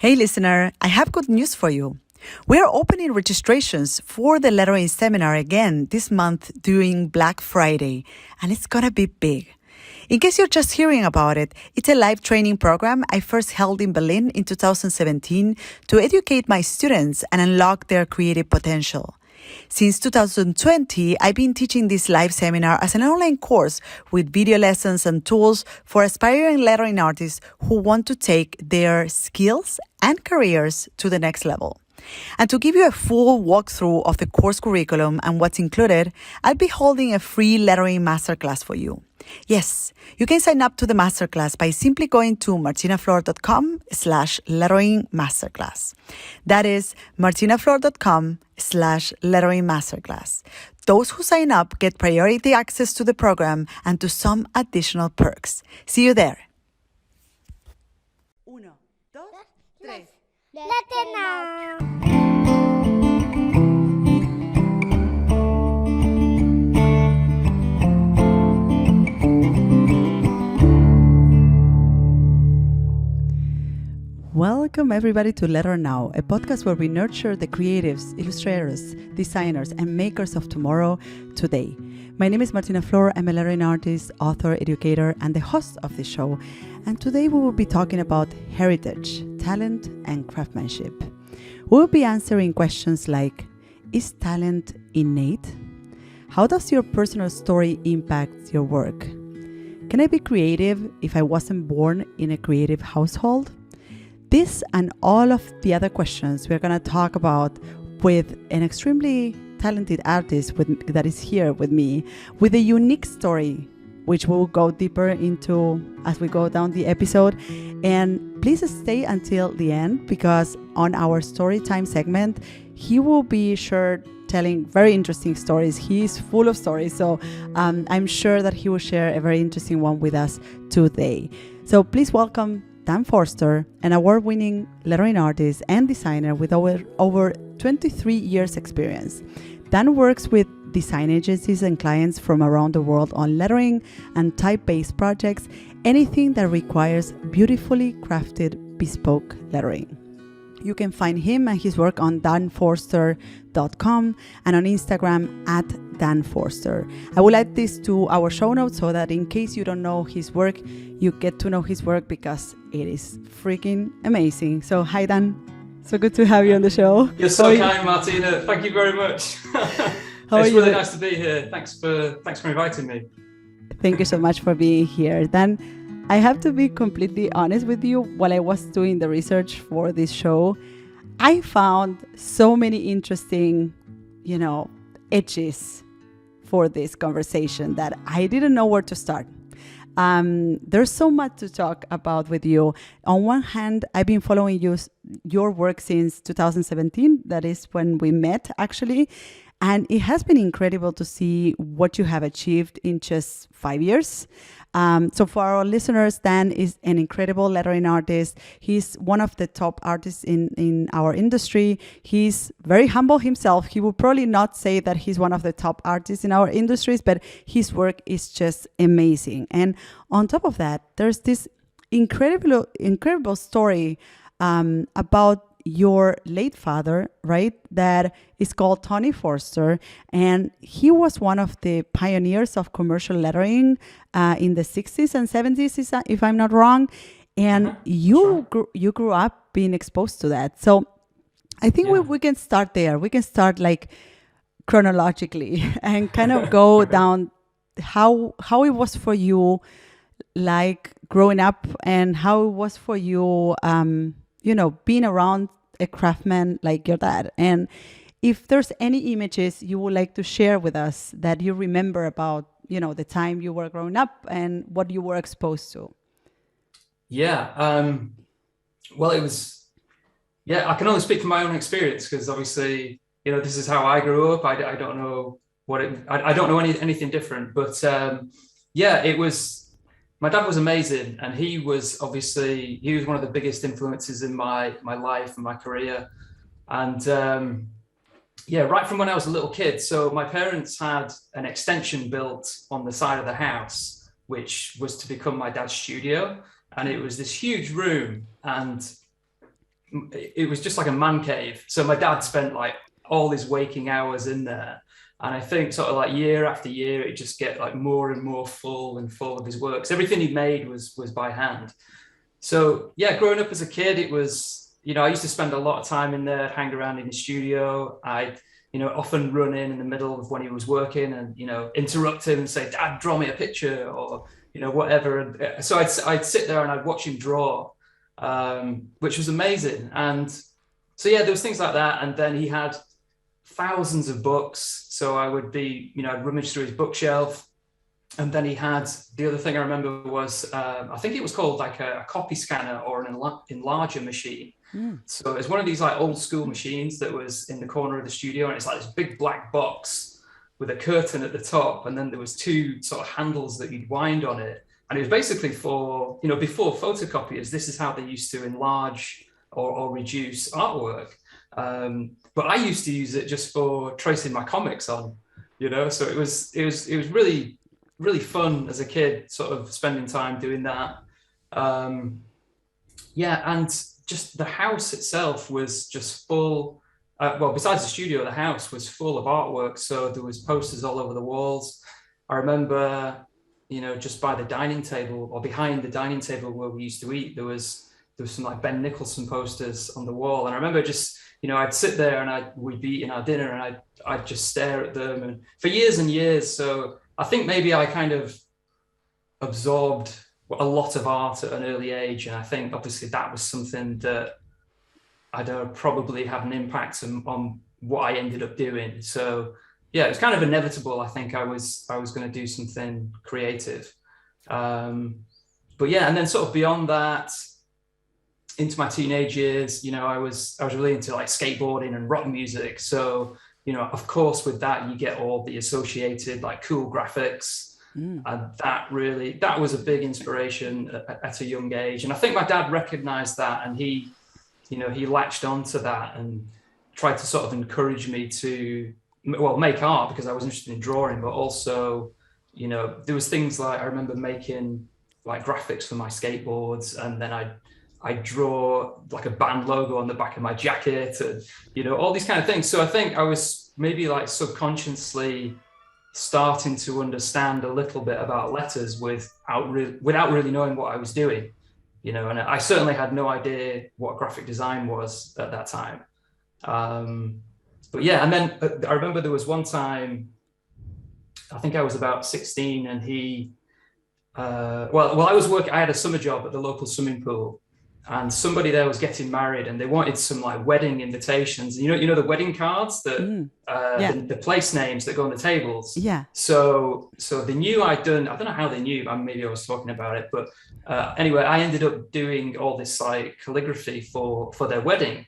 Hey, listener, I have good news for you. We're opening registrations for the lettering seminar again this month during Black Friday, and it's gonna be big. In case you're just hearing about it, it's a live training program I first held in Berlin in 2017 to educate my students and unlock their creative potential. Since 2020, I've been teaching this live seminar as an online course with video lessons and tools for aspiring lettering artists who want to take their skills and careers to the next level. And to give you a full walkthrough of the course curriculum and what's included, I'll be holding a free lettering masterclass for you. Yes, you can sign up to the masterclass by simply going to martinaflor.com/lettering masterclass. That is martinaflor.com/lettering masterclass. Those who sign up get priority access to the program and to some additional perks. See you there. Uno, dos, tres. Latina. Welcome everybody to Letter Now, a podcast where we nurture the creatives, illustrators, designers, and makers of tomorrow today. My name is Martina Flor. I'm a lettering artist, author, educator, and the host of the show. And today we will be talking about heritage, talent, and craftsmanship. We will be answering questions like, is talent innate? How does your personal story impact your work? Can I be creative if I wasn't born in a creative household? This and all of the other questions we're going to talk about with an extremely talented artist that is here with me, with a unique story, which we'll go deeper into as we go down the episode. And please stay until the end, because on our story time segment, he will be sure telling very interesting stories. He is full of stories, so I'm sure that he will share a very interesting one with us today. So please welcome Dan Forster, an award-winning lettering artist and designer with over 23 years experience. Dan works with design agencies and clients from around the world on lettering and type-based projects, anything that requires beautifully crafted bespoke lettering. You can find him and his work on danforster.com and on Instagram at Dan Forster. I will add this to our show notes so that in case you don't know his work, you get to know his work because it is freaking amazing. So hi Dan, so good to have you on the show. You're so kind, Martina. Thank you very much. It's really nice to be here. Thanks for inviting me. Thank you so much for being here. Dan, I have to be completely honest with you. While I was doing the research for this show, I found so many interesting, edges for this conversation that I didn't know where to start. There's so much to talk about with you. On one hand, I've been following your work since 2017. That is when we met, actually. And it has been incredible to see what you have achieved in just 5 years. So for our listeners, Dan is an incredible lettering artist. He's one of the top artists in our industry. He's very humble himself. He will probably not say that he's one of the top artists in our industries, but his work is just amazing. And on top of that, there's this incredible story about your late father, right? That is called Tony Forster, and he was one of the pioneers of commercial lettering in the 60s and 70s, if I'm not wrong. And you grew up being exposed to that. So I think we can start there. We can start like chronologically and kind of go down how it was for you, like growing up, and how it was for you being around a craftsman like your dad. And if there's any images you would like to share with us that you remember about, the time you were growing up and what you were exposed to. Well, it was, I can only speak from my own experience, because obviously, this is how I grew up. I don't know I don't know anything different, but it was, my dad was amazing, and he was one of the biggest influences in my life and my career. And right from when I was a little kid. So my parents had an extension built on the side of the house, which was to become my dad's studio. And it was this huge room. And it was just like a man cave. So my dad spent like all his waking hours in there. And I think sort of like year after year, it just get like more and more full and full of his works. Everything he made was by hand. So yeah, growing up as a kid, it was, I used to spend a lot of time in there, hang around in the studio. I'd, often run in the middle of when he was working and, interrupt him and say, Dad, draw me a picture or, whatever. And so I'd sit there and I'd watch him draw, which was amazing. And so, yeah, there was things like that. And then he had thousands of books. So I would be, I'd rummage through his bookshelf. And then he had, the other thing I remember was, I think it was called like a copy scanner or an enlarger machine. So it's one of these like old school machines that was in the corner of the studio. And it's like this big black box with a curtain at the top. And then there was two sort of handles that you'd wind on it. And it was basically for, before photocopiers, this is how they used to enlarge or reduce artwork. But I used to use it just for tracing my comics on, so it was really, really fun as a kid, sort of spending time doing that. And just the house itself was just full. Besides the studio, the house was full of artwork. So there was posters all over the walls. I remember, just by the dining table or behind the dining table where we used to eat, there was some like Ben Nicholson posters on the wall. And I remember just, I'd sit there and we'd be eating our dinner and I'd just stare at them and for years and years. So I think maybe I kind of absorbed a lot of art at an early age. And I think obviously that was something that I'd probably had an impact on what I ended up doing. So yeah, it was kind of inevitable. I think I was going to do something creative. But yeah, and then sort of beyond that, into my teenage years, I was really into like skateboarding and rock music. So, of course, with that, you get all the associated like cool graphics. And that was a big inspiration at a young age. And I think my dad recognized that and he latched onto that and tried to sort of encourage me to, make art because I was interested in drawing, but also, there was things like I remember making like graphics for my skateboards and then I'd draw like a band logo on the back of my jacket and, all these kind of things. So I think I was maybe like subconsciously starting to understand a little bit about letters without really knowing what I was doing, and I certainly had no idea what graphic design was at that time. But yeah, and then I remember there was one time, I think I was about 16 and I had a summer job at the local swimming pool. And somebody there was getting married and they wanted some like wedding invitations. The wedding cards, the place names that go on the tables. Yeah. So they knew I'd done, I don't know how they knew, maybe I was talking about it, but anyway, I ended up doing all this like calligraphy for their wedding.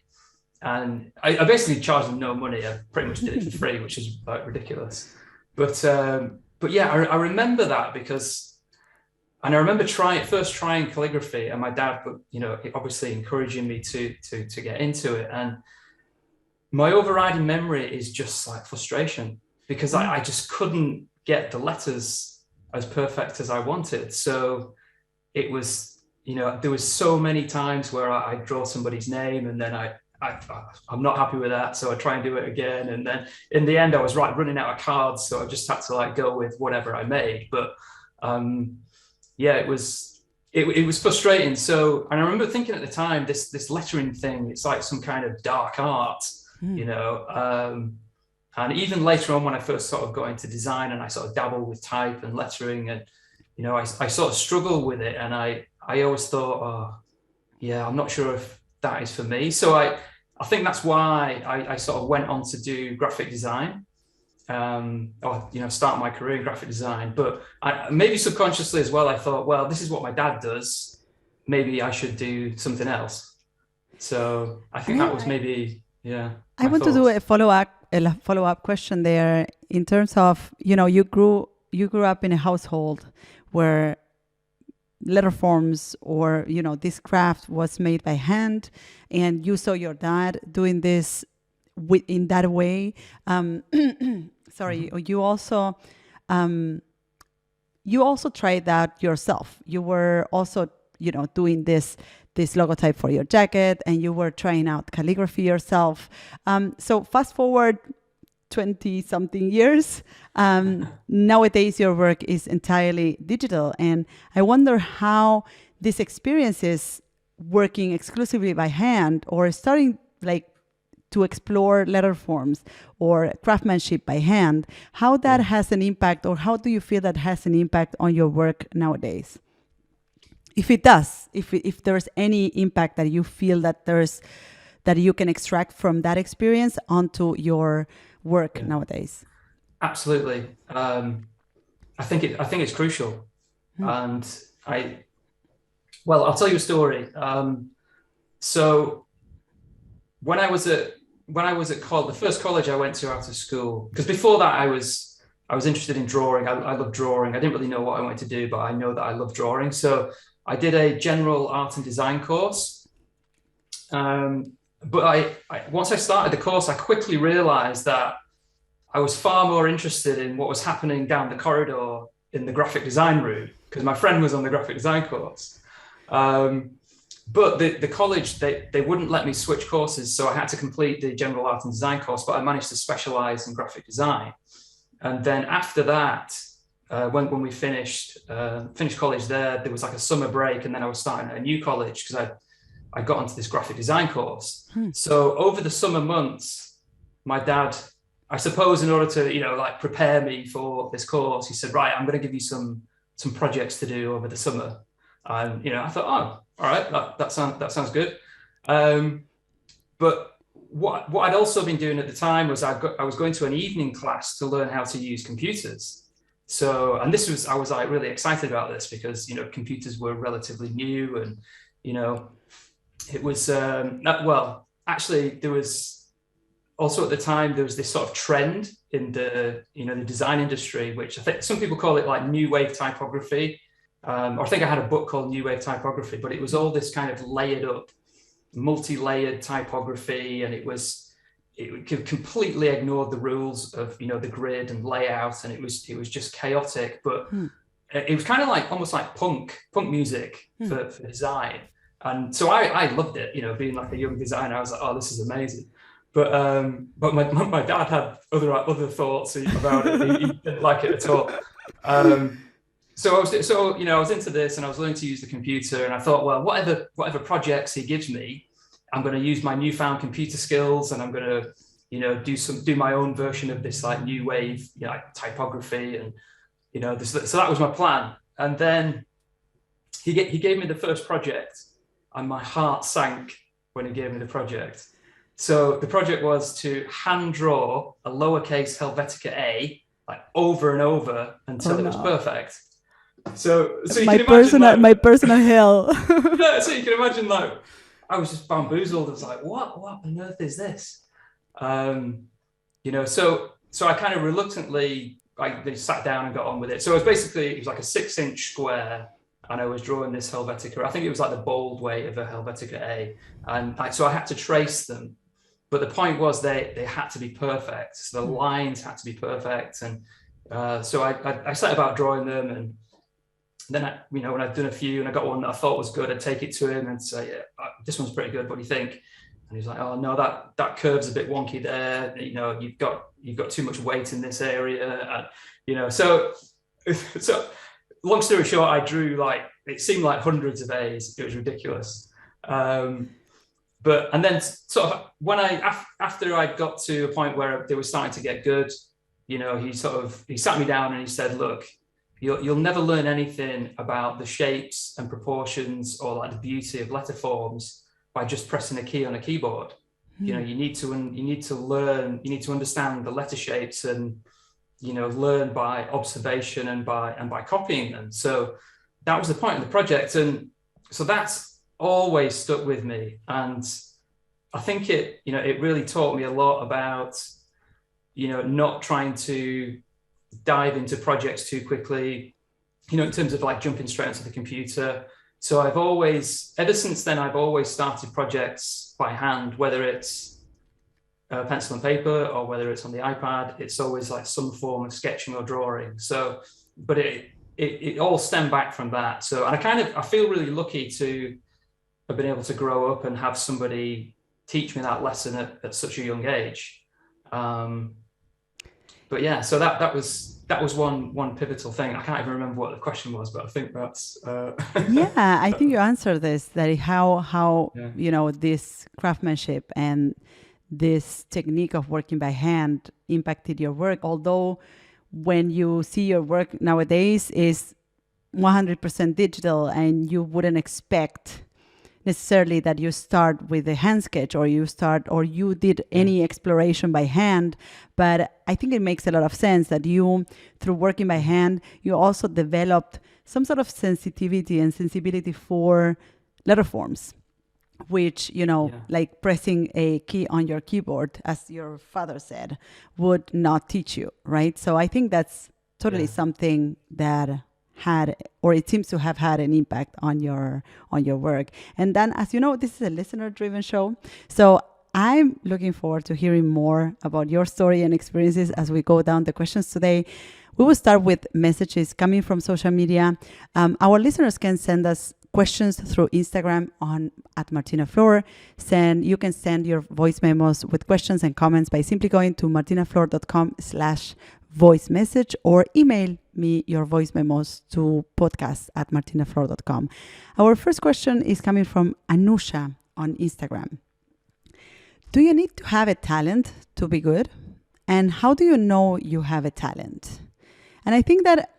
And I basically charged them no money. I pretty much did it for free, which is like ridiculous. But yeah, I remember that because, and I remember first trying calligraphy and my dad, obviously encouraging me to get into it. And my overriding memory is just like frustration because I just couldn't get the letters as perfect as I wanted. So it was, there was so many times where I'd draw somebody's name and then I'm not happy with that. So I try and do it again. And then in the end, I was running out of cards. So I just had to like go with whatever I made. But yeah, it was frustrating. So, and I remember thinking at the time, this lettering thing, it's like some kind of dark art, and even later on when I first sort of got into design and I sort of dabbled with type and lettering and, I sort of struggled with it. And I always thought, I'm not sure if that is for me. So I think that's why I sort of went on to do graphic design. Start my career in graphic design, but maybe subconsciously as well, I thought, well, this is what my dad does. Maybe I should do something else. So I think that was maybe, I want to do a follow-up question there in terms of, you grew up in a household where letter forms or, this craft was made by hand and you saw your dad doing this in that way. Sorry, you also tried that yourself. You were also, doing this this logotype for your jacket, and you were trying out calligraphy yourself. So fast forward 20 something years, nowadays your work is entirely digital. And I wonder how these experiences working exclusively by hand or starting like to explore letter forms or craftsmanship by hand, how that has an impact, or how do you feel that has an impact on your work nowadays? If it does, if there's any impact that you feel that that you can extract from that experience onto your work nowadays. Absolutely. I think it's crucial. And I'll tell you a story. So when I was at college, the first college I went to out of school, because before that I was interested in drawing. I love drawing. I didn't really know what I wanted to do, but I know that I love drawing. So I did a general art and design course. But I once I started the course, I quickly realized that I was far more interested in what was happening down the corridor in the graphic design room, because my friend was on the graphic design course. But the college, they wouldn't let me switch courses. So I had to complete the general art and design course, but I managed to specialize in graphic design. And then after that, when we finished college there was like a summer break, and then I was starting at a new college because I got onto this graphic design course. So over the summer months, my dad, I suppose in order to, like prepare me for this course, he said, right, I'm going to give you some projects to do over the summer. And, I thought, oh, all right, that sounds good. But what I'd also been doing at the time was I was going to an evening class to learn how to use computers. So, and I was like really excited about this because, computers were relatively new, and, it was, actually there was also at the time, there was this sort of trend in the design industry, which I think some people call it like new wave typography. Or I think I had a book called New Wave Typography, but it was all this kind of layered up, multi-layered typography, and it completely ignored the rules of the grid and layout, and it was just chaotic. But it was kind of like almost like punk music for design, and so I loved it. Being like a young designer, I was like, oh, this is amazing. But my dad had other thoughts about it. He didn't like it at all. So I was into this, and I was learning to use the computer, and I thought, well, whatever projects he gives me, I'm going to use my newfound computer skills, and I'm going to, do my own version of this like new wave, typography, and so that was my plan. And then he gave me the first project, and my heart sank when he gave me the project. So the project was to hand draw a lowercase Helvetica A like over and over until it was perfect. So you can imagine my personal hell. Yeah, so you can imagine like I was just bamboozled. I was like, what on earth is this? So I kind of reluctantly they sat down and got on with it. So it was like a 6-inch square, and I was drawing this Helvetica. I think it was like the bold way of a Helvetica A, and so I had to trace them. But the point was they had to be perfect. So the lines had to be perfect, and so I set about drawing them, and then when I'd done a few and I got one that I thought was good, I'd take it to him and say, yeah, this one's pretty good. What do you think? And he's like, oh no, that curve's a bit wonky there. You've got too much weight in this area. And, so long story short, I drew it seemed like hundreds of A's. It was ridiculous. And then sort of after I got to a point where they were starting to get good, he sat me down and he said, look, you'll never learn anything about the shapes and proportions or like the beauty of letter forms by just pressing a key on a keyboard. You need to learn, you need to understand the letter shapes and, learn by observation and by copying them. So that was the point of the project. And so that's always stuck with me. And I think it really taught me a lot about, not trying to dive into projects too quickly, in terms of like jumping straight onto the computer. So ever since then, I've always started projects by hand, whether it's pencil and paper or whether it's on the iPad. It's always like some form of sketching or drawing. So, but it all stemmed back from that. So, and I feel really lucky to have been able to grow up and have somebody teach me that lesson at such a young age. But yeah, so that was one pivotal thing. I can't even remember what the question was, but I think that's Yeah, I think you answered this, that how yeah. this craftsmanship and this technique of working by hand impacted your work. Although when you see your work nowadays is 100% digital, and you wouldn't expect necessarily that you start with a hand sketch, or you did any exploration by hand. But I think it makes a lot of sense that you, through working by hand, you also developed some sort of sensibility for letter forms, which, like pressing a key on your keyboard, as your father said, would not teach you, right? So I think that's totally something that had, or it seems to have had, an impact on your work. And then, as you know, this is a listener-driven show, so I'm looking forward to hearing more about your story and experiences as we go down the questions today. We will start with messages coming from social media. Our listeners can send us questions through Instagram at Martina Flor. You can send your voice memos with questions and comments by simply going to martinaflor.com/voice message, or email me your voice memos to podcast@martinaflor.com. Our first question is coming from Anusha on Instagram. Do you need to have a talent to be good? And how do you know you have a talent? And I think that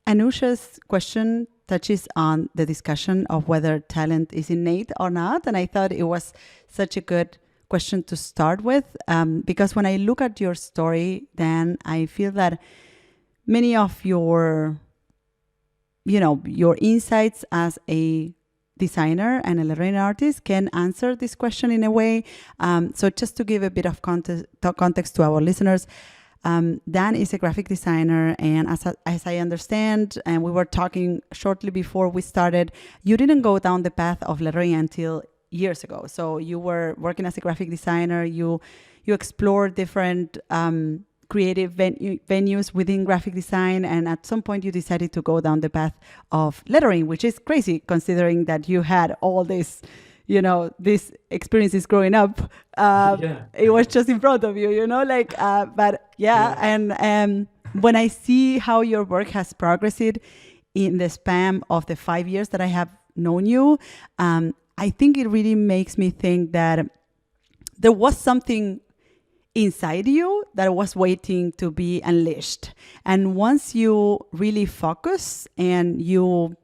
Anusha's question touches on the discussion of whether talent is innate or not. And I thought it was such a good question to start with, because when I look at your story, then I feel that many of your insights as a designer and a lettering artist can answer this question in a way. So just to give a bit of context to our listeners, Dan is a graphic designer, and as I understand, and we were talking shortly before we started, you didn't go down the path of lettering until years ago. So you were working as a graphic designer, you explored different creative venues within graphic design, and at some point you decided to go down the path of lettering, which is crazy considering that you had all this, these experiences growing up. It was just in front of you, and when I see how your work has progressed in the span of the 5 years that I have known you, I think it really makes me think that there was something inside you that was waiting to be unleashed. And once you really focus and you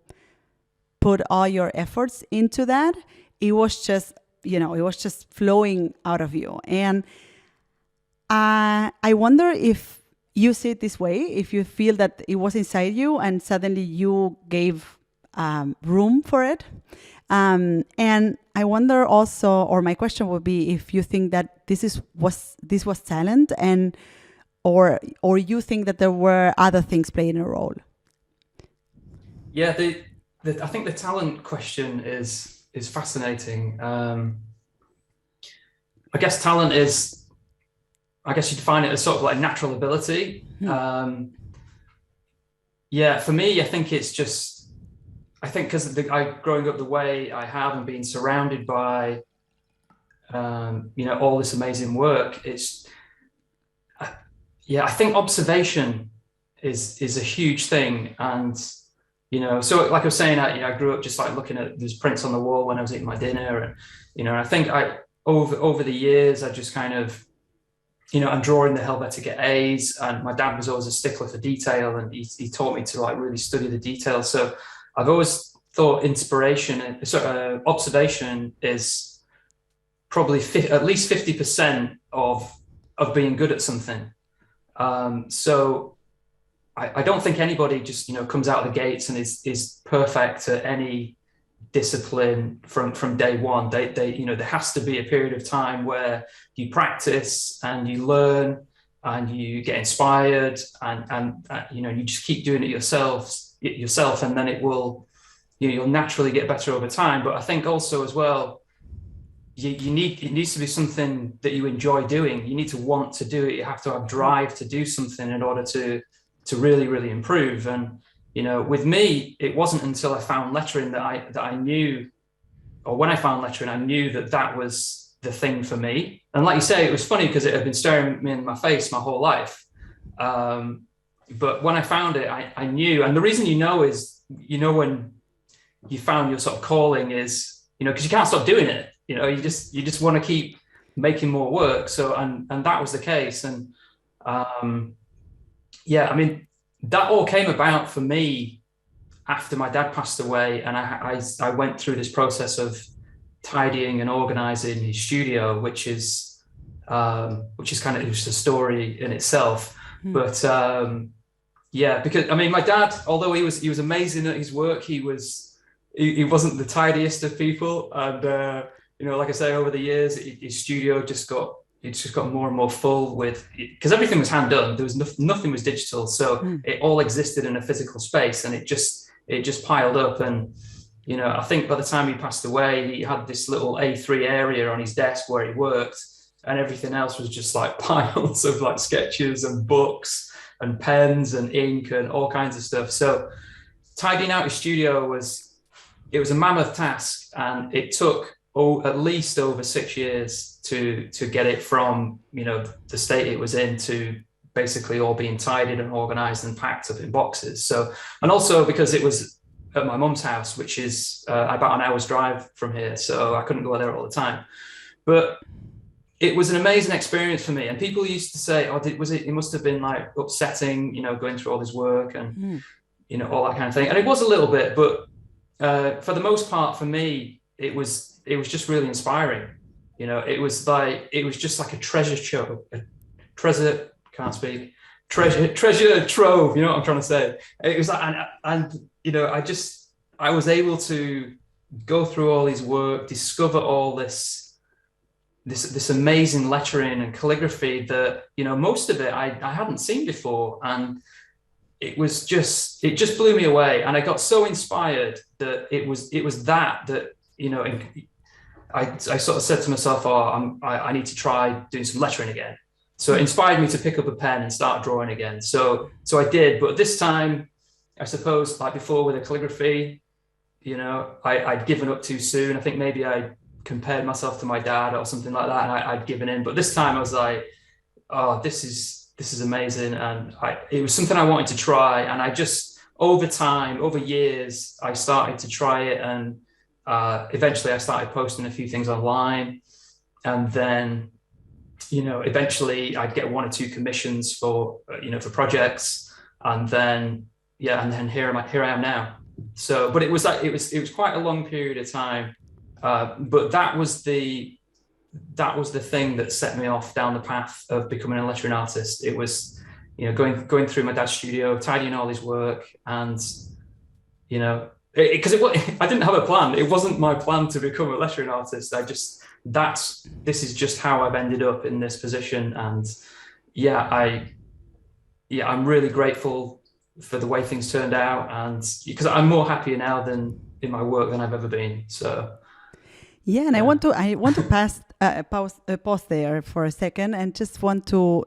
put all your efforts into that, it was just flowing out of you. And I wonder if you see it this way, if you feel that it was inside you and suddenly you gave room for it. And I wonder also, or my question would be, if you think that this was talent, or you think that there were other things playing a role. Yeah, I think the talent question is fascinating. I guess talent is, I guess you define it as sort of like natural ability. For me, I think it's just, because growing up the way I have and being surrounded by, all this amazing work, I think observation is a huge thing. And, so like I was saying, I grew up just like looking at these prints on the wall when I was eating my dinner. And, I think over the years, I just kind of, I'm drawing the Helvetica A's, and my dad was always a stickler for detail, and he taught me to like really study the details. So I've always thought observation is probably at least 50% of being good at something. So I don't think anybody just comes out of the gates and is perfect at any discipline from day one. There has to be a period of time where you practice and you learn and you get inspired, and you just keep doing it yourself, and then it will, you'll naturally get better over time. But I think also as well, it needs to be something that you enjoy doing. You need to want to do it. You have to have drive to do something in order to really, really improve. And with me, it wasn't until I found lettering that I knew or when I found lettering, I knew that that was the thing for me. And like you say, it was funny because it had been staring me in my face my whole life. But when I found it, I knew. And the reason you know is, you know, when you found your sort of calling is, you know, because you can't stop doing it. You know, you just want to keep making more work. So, and that was the case. And yeah, I mean, that all came about for me after my dad passed away, and I went through this process of tidying and organizing his studio, which is kind of just a story in itself. But yeah, because I mean, my dad, although he was amazing at his work, he wasn't the tidiest of people, and you know, like I say, over the years, his studio just got more and more full with, because everything was hand done. There was nothing was digital, so it all existed in a physical space, and it just piled up. And you know, I think by the time he passed away, he had this little A3 area on his desk where he worked, and everything else was just like piles of like sketches and books and pens and ink and all kinds of stuff. So tidying out his studio was a mammoth task, and it took at least over 6 years to get it from, you know, the state it was in to basically all being tidied and organized and packed up in boxes. So, and also because it was at my mum's house, which is about an hour's drive from here, so I couldn't go there all the time. But it was an amazing experience for me. And people used to say, "Oh, it must have been like upsetting, you know, going through all this work and you know, all that kind of thing." And it was a little bit, but for the most part, for me, it was just really inspiring. You know, it was just like a treasure trove. You know what I'm trying to say? It was like, and you know, I was able to go through all his work, discover all this amazing lettering and calligraphy that, you know, most of it I hadn't seen before, and it just blew me away. And I got so inspired that it was that you know, I sort of said to myself, "Oh, I need to try doing some lettering again." So it inspired me to pick up a pen and start drawing again. So I did, but this time, I suppose, like before with the calligraphy, you know, I'd given up too soon. I think maybe I compared myself to my dad or something like that, and I'd given in. But this time I was like, "Oh, this is amazing," and it was something I wanted to try. And I just, over time, over years, I started to try it, and eventually I started posting a few things online, and then, you know, eventually I'd get 1 or 2 commissions for you know, for projects, and then here I am now. So, but it was quite a long period of time, but that was the thing that set me off down the path of becoming a lettering artist. It was, you know, going through my dad's studio, tidying all his work, and you know, because I didn't have a plan. It wasn't my plan to become a lettering artist. This is just how I've ended up in this position. And I'm really grateful for the way things turned out, and because I'm more happier now than in my work than I've ever been. So yeah, and I want to pause there for a second, and just want to,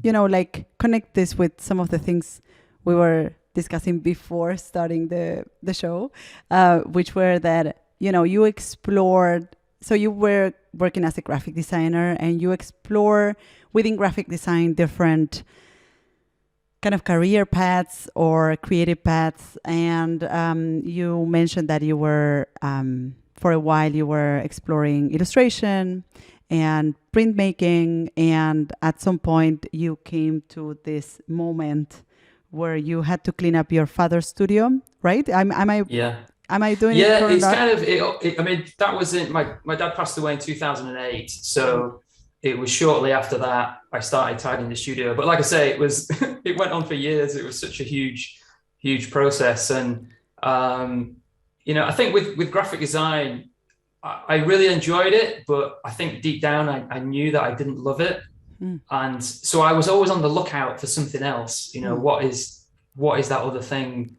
you know, like connect this with some of the things we were discussing before starting the show, which were that, you know, you explored. So you were working as a graphic designer, and you explore within graphic design different kind of career paths or creative paths. And you mentioned that you were, for a while, you were exploring illustration and printmaking. And at some point you came to this moment where you had to clean up your father's studio, right? Am I doing it? Yeah, it's kind of, I mean, that was my dad passed away in 2008. So it was shortly after that I started tidying the studio. But like I say, it went on for years. It was such a huge process. And, you know, I think with graphic design, I really enjoyed it, but I think deep down, I knew that I didn't love it. And so I was always on the lookout for something else, you know, what is that other thing?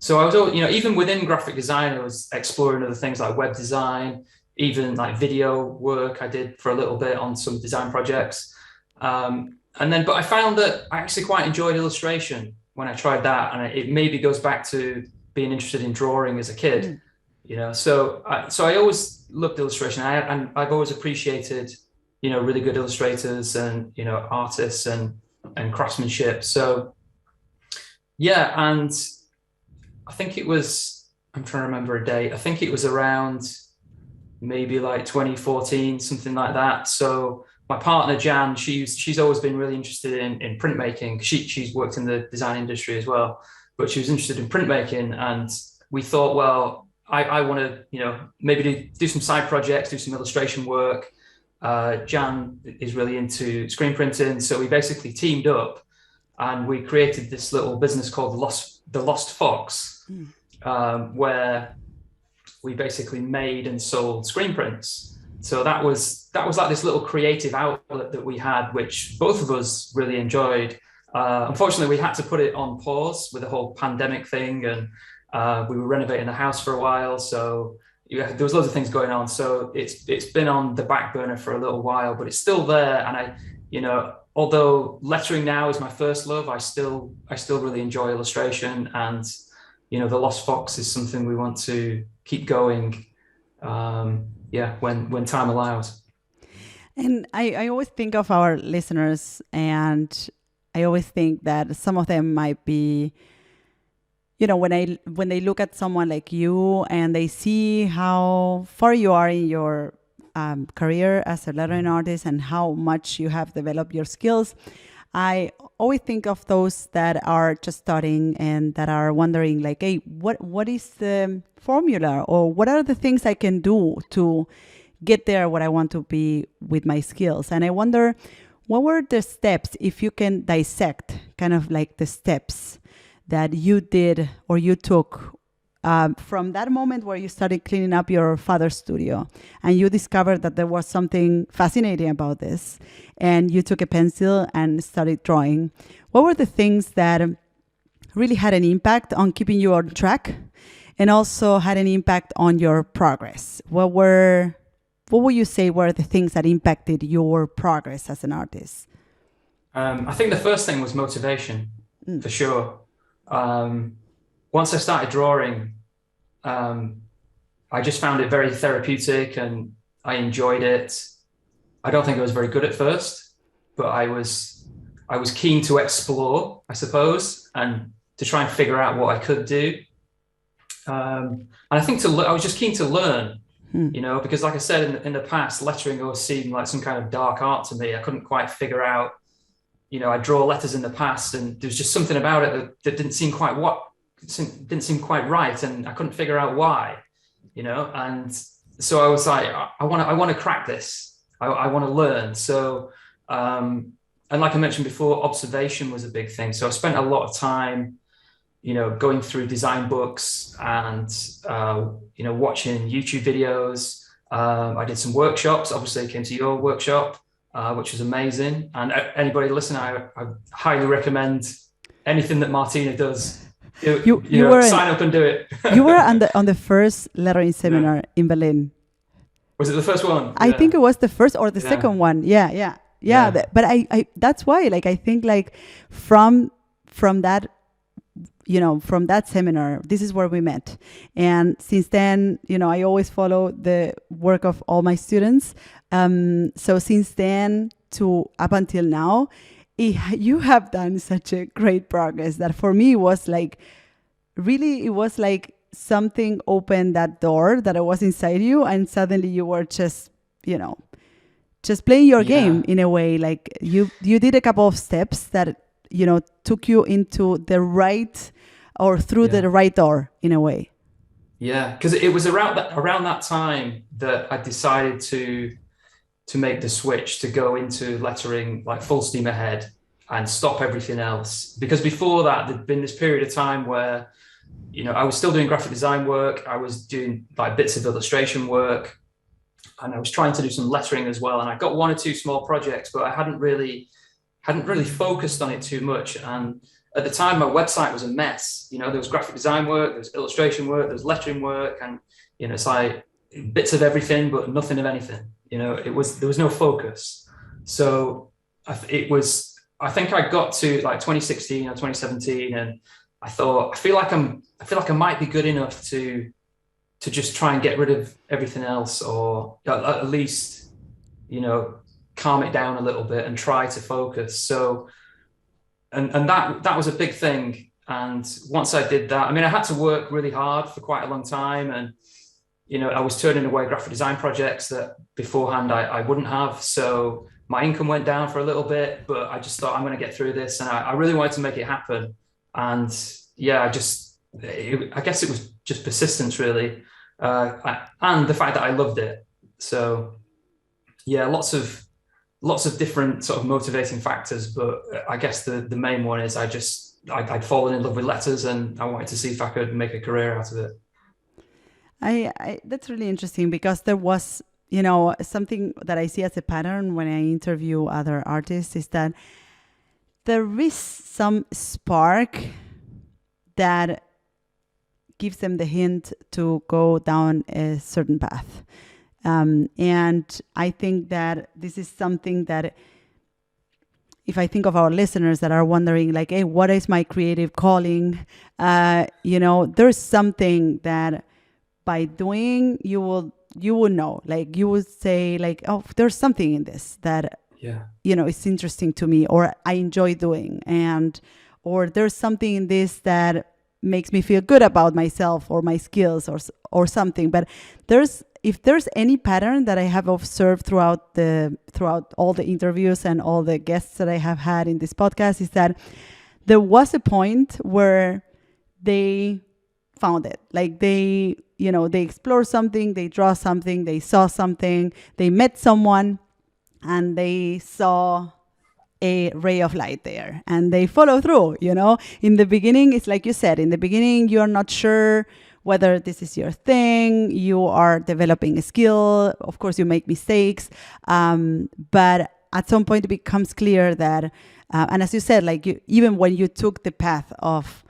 So I was, you know, even within graphic design, I was exploring other things like web design, even like video work I did for a little bit on some design projects. But I found that I actually quite enjoyed illustration when I tried that. And it maybe goes back to being interested in drawing as a kid. So I always loved illustration. And I've always appreciated, really good illustrators and, artists and craftsmanship. So yeah, and I think I'm trying to remember a date. I think it was around maybe like 2014, something like that. So my partner Jan, she's always been really interested in printmaking. She's worked in the design industry as well, but she was interested in printmaking, and we thought, well, I want to, maybe do some side projects, do some illustration work. Jan is really into screen printing, so we basically teamed up and we created this little business called the Lost Fox, where we basically made and sold screen prints. So that was like this little creative outlet that we had, which both of us really enjoyed. Unfortunately, we had to put it on pause with the whole pandemic thing, and we were renovating the house for a while. So there was loads of things going on. So it's been on the back burner for a little while, but it's still there. And although lettering now is my first love, I still really enjoy illustration. And, the Lost Fox is something we want to keep going. When time allows. And I always think of our listeners, and I always think that some of them might be, when they look at someone like you and they see how far you are in your career as a lettering artist and how much you have developed your skills, I always think of those that are just starting and that are wondering, like, hey, what is the formula, or what are the things I can do to get there where I want to be with my skills? And I wonder, what were the steps, if you can dissect kind of like the steps that you did or you took from that moment where you started cleaning up your father's studio and you discovered that there was something fascinating about this, and you took a pencil and started drawing. What were the things that really had an impact on keeping you on track and also had an impact on your progress? What would you say were the things that impacted your progress as an artist? I think the first thing was motivation, for sure. Once I started drawing, I just found it very therapeutic and I enjoyed it. I don't think I was very good at first, but I was keen to explore, I suppose, and to try and figure out what I could do. And I think I was just keen to learn, because like I said, in the past, lettering always seemed like some kind of dark art to me. I couldn't quite figure out, I draw letters in the past and there was just something about it that didn't seem quite right. And I couldn't figure out why, and so I was like, I want to crack this. I want to learn. So, and like I mentioned before, observation was a big thing. So I spent a lot of time, going through design books and, watching YouTube videos. I did some workshops. Obviously, I came to your workshop, which was amazing. And anybody listening, I highly recommend anything that Martina does. Sign up and do it. You were on the first lettering seminar in Berlin. Was it the first one? I think it was the first or the second one. Yeah. But I that's why, like, I think like from that, from that seminar, this is where we met. And since then, I always follow the work of all my students. So since then to up until now, you have done such a great progress that for me was like, really, it was like something opened that door that I was inside you, and suddenly you were just playing your game in a way. Like you did a couple of steps that, took you into the right or through the right door in a way. Yeah, because it was around that time that I decided to make the switch to go into lettering like full steam ahead and stop everything else. Because before that, there'd been this period of time where, I was still doing graphic design work. I was doing like bits of illustration work, and I was trying to do some lettering as well. And I got one or two small projects, but I hadn't really focused on it too much. And at the time, my website was a mess. There was graphic design work, there was illustration work, there was lettering work, and it's like bits of everything, but nothing of anything. There was no focus. So I think I got to like 2016 or 2017, and I thought, I feel like I might be good enough to to just try and get rid of everything else, or at least, calm it down a little bit and try to focus. So, and that was a big thing. And once I did that, I mean, I had to work really hard for quite a long time, and I was turning away graphic design projects that beforehand I wouldn't have. So my income went down for a little bit, but I just thought, I'm going to get through this, and I really wanted to make it happen. And yeah, I guess it was just persistence, really, and the fact that I loved it. So yeah, lots of different sort of motivating factors, but I guess the main one is I'd fallen in love with letters, and I wanted to see if I could make a career out of it. I that's really interesting, because there was, something that I see as a pattern when I interview other artists, is that there is some spark that gives them the hint to go down a certain path. And I think that this is something that, if I think of our listeners that are wondering, like, hey, what is my creative calling? There's something that by doing, you will know, like, you would say, like, oh, there's something in this that, it's interesting to me, or I enjoy doing, or there's something in this that makes me feel good about myself or my skills, or something. But if there's any pattern that I have observed throughout all the interviews and all the guests that I have had in this podcast, is that there was a point where they found it. Like, they explore something, they draw something, they saw something, they met someone, and they saw a ray of light there, and they follow through. In the beginning, it's like you said, in the beginning, you're not sure whether this is your thing. You are developing a skill. Of course, you make mistakes. But at some point, it becomes clear that, and as you said, like, even when you took the path of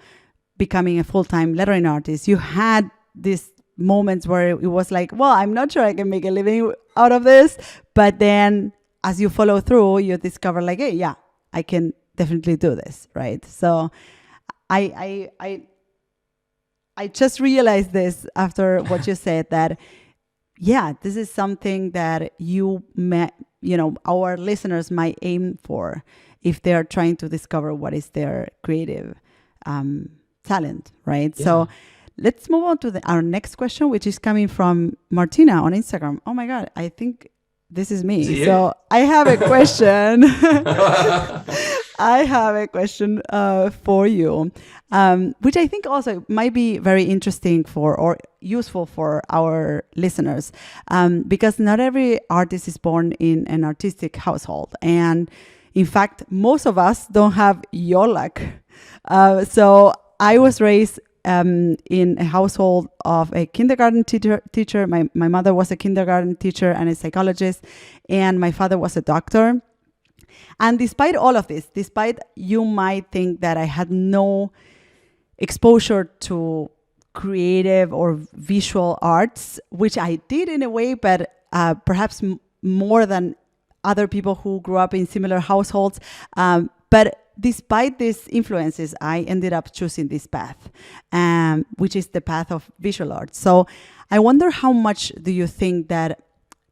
becoming a full-time lettering artist, you had these moments where it was like, well, I'm not sure I can make a living out of this. But then as you follow through, you discover, like, hey, yeah, I can definitely do this, right? So I just realized this after what you said, that, yeah, this is something that our listeners might aim for if they're trying to discover what is their creative talent, right? Yeah. So let's move on to our next question, which is coming from Martina on Instagram. Oh my God, I think this is me. So I have a question. I have a question for you, which I think also might be very interesting or useful for our listeners, because not every artist is born in an artistic household. And in fact, most of us don't have your luck. So I was raised in a household of a kindergarten teacher. My mother was a kindergarten teacher and a psychologist, and my father was a doctor. And despite all of this, despite you might think that I had no exposure to creative or visual arts, which I did in a way, but perhaps more than other people who grew up in similar households. But despite these influences, I ended up choosing this path, which is the path of visual arts. So I wonder, how much do you think that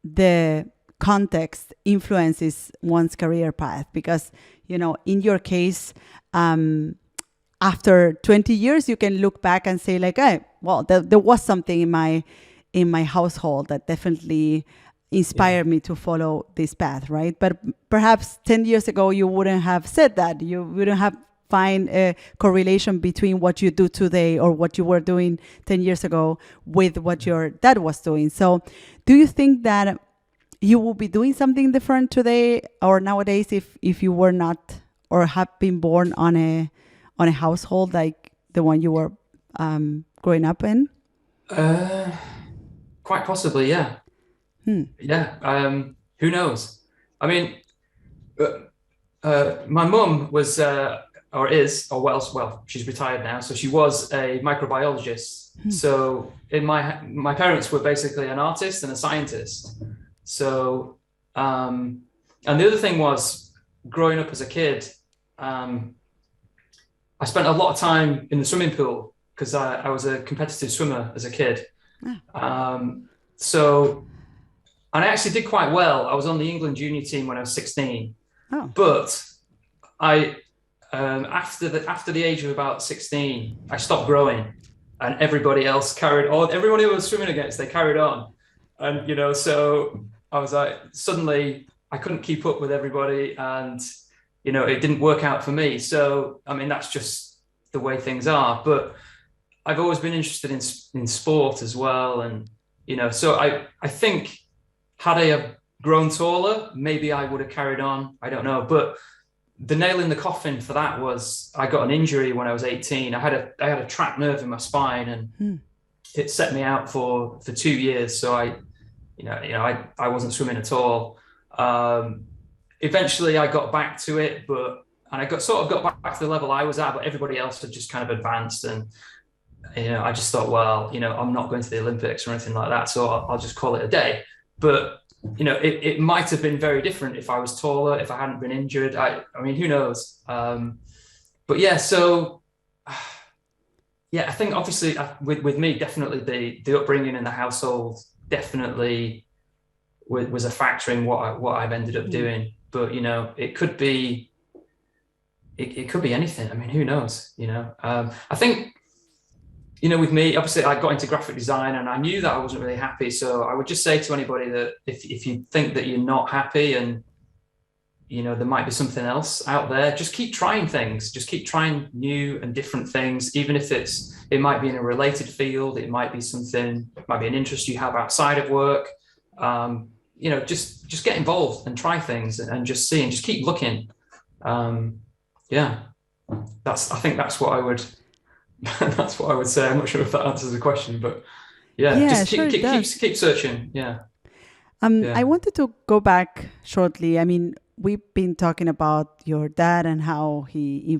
the context influences one's career path? Because, in your case, after 20 years, you can look back and say, like, hey, well, there was something in my household that definitely inspired me to follow this path, right? But perhaps 10 years ago, you wouldn't have said that. You wouldn't have find a correlation between what you do today or what you were doing 10 years ago with what your dad was doing. So do you think that you will be doing something different today or nowadays if you were not or have been born on a household like the one you were growing up in? Quite possibly, yeah. Yeah. Who knows? I mean, my mum was, or is, or well, she's retired now. So she was a microbiologist. So my parents were basically an artist and a scientist. So, and the other thing was, growing up as a kid, I spent a lot of time in the swimming pool because I was a competitive swimmer as a kid. So, and I actually did quite well. I was on the England junior team when I was 16, Oh. but I after the age of about 16, I stopped growing, and everybody else carried on. Everybody who was swimming against, they carried on, and so I was like, suddenly I couldn't keep up with everybody, and it didn't work out for me. So I mean, that's just the way things are. But I've always been interested in sport as well, and so I think had I have grown taller, maybe I would have carried on. I don't know, but the nail in the coffin for that was I got an injury when I was 18. I had a trapped nerve in my spine, and it set me out for 2 years. So I wasn't swimming at all. Eventually I got back to it, and I got back to the level I was at, but everybody else had just kind of advanced, and I just thought, well, I'm not going to the Olympics or anything like that, so I'll just call it a day. But it might have been very different if I was taller, if I hadn't been injured. I mean, who knows? But yeah, so yeah, I think obviously with me, definitely the upbringing in the household definitely was a factor in what I've ended up doing. But it could be anything. I mean, who knows? I think. With me, obviously, I got into graphic design, and I knew that I wasn't really happy. So I would just say to anybody that if you think that you're not happy, and there might be something else out there, just keep trying things. Just keep trying new and different things, even if it might be in a related field, it might be an interest you have outside of work. Just get involved and try things, and just see, and just keep looking. I think that's what I would. That's what I would say. I'm not sure if that answers the question, but just keep searching. I wanted to go back shortly. I mean, we've been talking about your dad and how he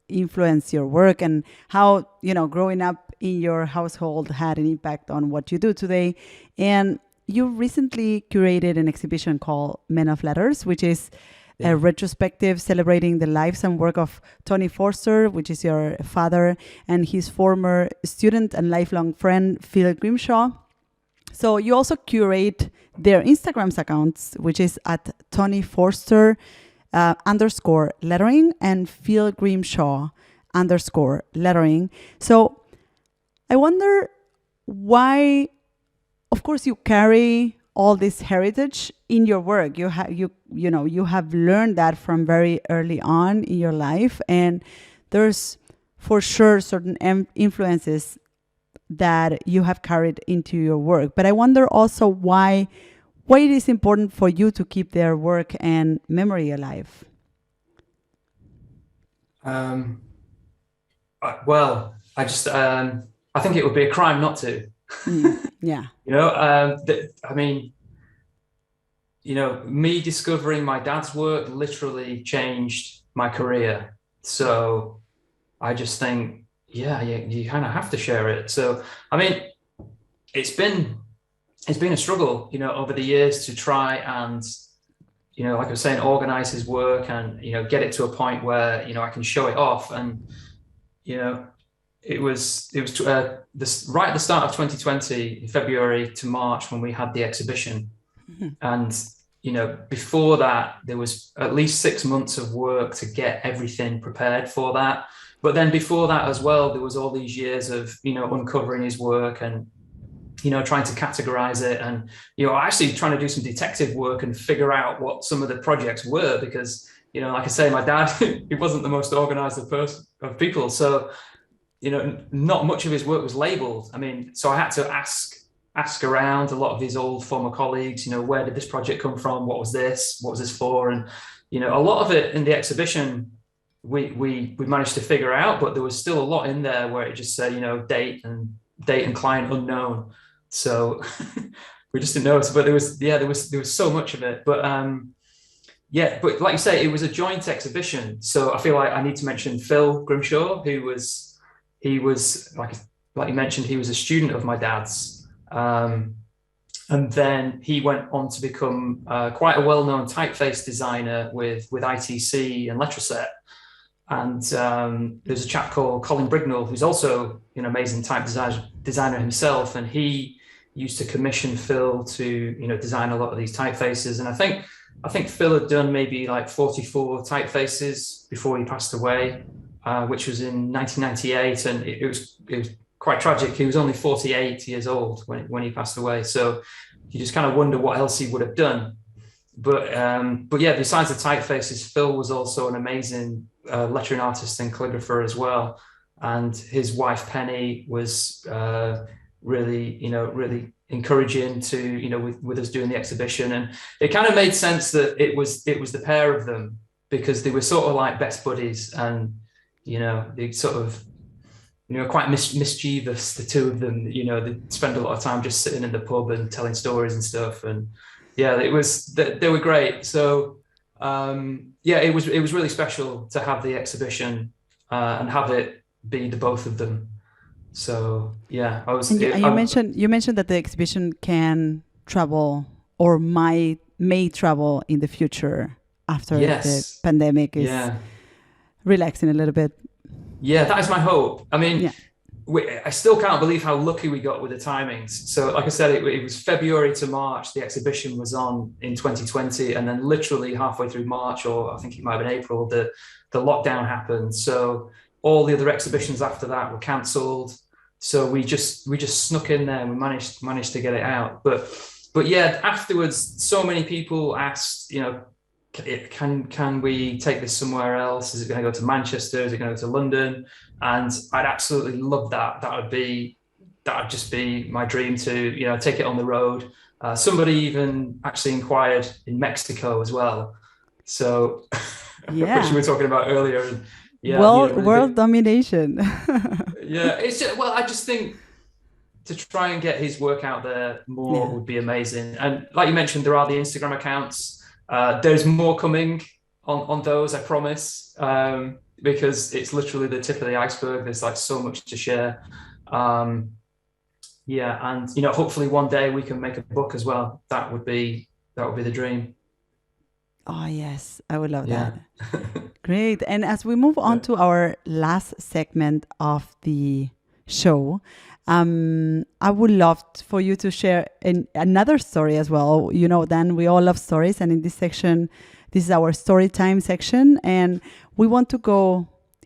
influenced your work, and how growing up in your household had an impact on what you do today. And you recently curated an exhibition called Men of Letters, which is a retrospective celebrating the lives and work of Tony Forster, which is your father, and his former student and lifelong friend, Phil Grimshaw. So you also curate their Instagram accounts, which is at Tony Forster _lettering and Phil Grimshaw _lettering. So I wonder why, of course, you carry all this heritage in your work. You have learned that from very early on in your life, and there's for sure certain influences that you have carried into your work. But I wonder also why it is important for you to keep their work and memory alive. Well, I think it would be a crime not to. Yeah. I mean, me discovering my dad's work literally changed my career. So I just think, you kind of have to share it. So, I mean, it's been a struggle, over the years to try and, like I was saying, organize his work and, get it to a point where, I can show it off. And, it was right at the start of 2020, February to March, when we had the exhibition. Mm-hmm. And, before that, there was at least 6 months of work to get everything prepared for that. But then before that as well, there was all these years of, uncovering his work and, trying to categorize it, and, actually trying to do some detective work and figure out what some of the projects were, because, like I say, my dad, he wasn't the most organized of people. So, not much of his work was labeled. I mean, so I had to ask around a lot of his old former colleagues, where did this project come from? What was this for? And, a lot of it in the exhibition, we managed to figure out, but there was still a lot in there where it just said, date and client unknown. So we just didn't know. But there was so much of it. But but like you say, it was a joint exhibition. So I feel like I need to mention Phil Grimshaw, he was like you mentioned, he was a student of my dad's. And then he went on to become quite a well-known typeface designer with ITC and Letraset. And there's a chap called Colin Brignall, who's also an amazing type designer himself. And he used to commission Phil to, design a lot of these typefaces. And I think Phil had done maybe like 44 typefaces before he passed away, which was in 1998. And it was quite tragic. He was only 48 years old when he passed away. So you just kind of wonder what else he would have done. But yeah, besides the typefaces, Phil was also an amazing lettering artist and calligrapher as well. And his wife Penny was really encouraging to, with us doing the exhibition. And it kind of made sense that it was the pair of them, because they were sort of like best buddies, and they sort of quite mischievous, the two of them. They spend a lot of time just sitting in the pub and telling stories and stuff. And yeah, they were great. So yeah, it was really special to have the exhibition and have it be the both of them. So yeah, you mentioned that the exhibition can travel or may travel in the future after the pandemic is relaxing a little bit. Yeah, that is my hope. I mean, I still can't believe how lucky we got with the timings. So like I said, it was February to March. The exhibition was on in 2020. And then literally halfway through March, or I think it might have been April, the lockdown happened. So all the other exhibitions after that were cancelled. So we just snuck in there and we managed to get it out. But yeah, afterwards, so many people asked, can we take this somewhere else? Is it going to go to Manchester? Is it going to go to London? And I'd absolutely love that. That would just be my dream to, take it on the road. Somebody even actually inquired in Mexico as well. So, which we were talking about earlier. And, yeah, world domination. Yeah, it's just, I just think to try and get his work out there more would be amazing. And like you mentioned, there are the Instagram accounts. There's more coming on those, I promise, because it's literally the tip of the iceberg. There's like so much to share. Yeah, and hopefully one day we can make a book as well. That would be the dream. Oh yes, I would love that. Great. And as we move on to our last segment of the show, I would love for you to share another story as well. Dan, we all love stories. And in this section, this is our story time section. And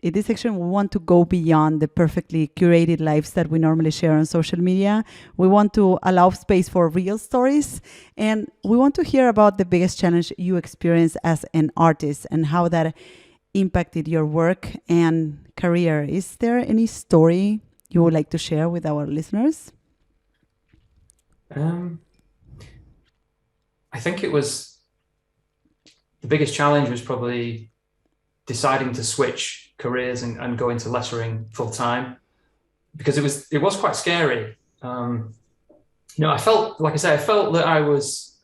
in this section, we want to go beyond the perfectly curated lives that we normally share on social media. We want to allow space for real stories. And we want to hear about the biggest challenge you experienced as an artist and how that impacted your work and career. Is there any story you would like to share with our listeners? I think the biggest challenge was probably deciding to switch careers and go into lettering full time, because it was quite scary. I felt that I was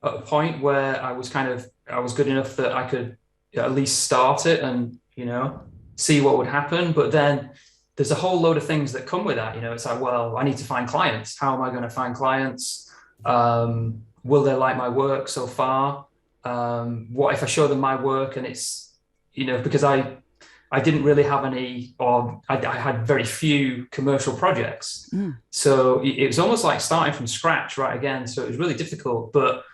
at a point where I was good enough that I could at least start it and see what would happen. But then there's a whole load of things that come with that. It's like, well, I need to find clients. How am I going to find clients? Will they like my work so far? What if I show them my work and it's, because I didn't really have any, or I had very few commercial projects. So it was almost like starting from scratch right again. So it was really difficult, but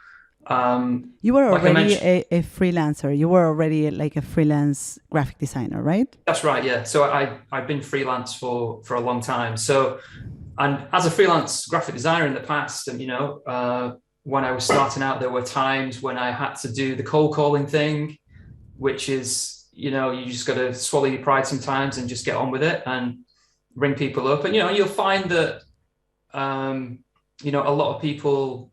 you were already a freelancer. You were already like a freelance graphic designer, right? That's right. Yeah. So I've been freelance for a long time. So, and as a freelance graphic designer in the past, and when I was starting out, there were times when I had to do the cold calling thing, which is, you just got to swallow your pride sometimes and just get on with it and ring people up. And, you'll find that, a lot of people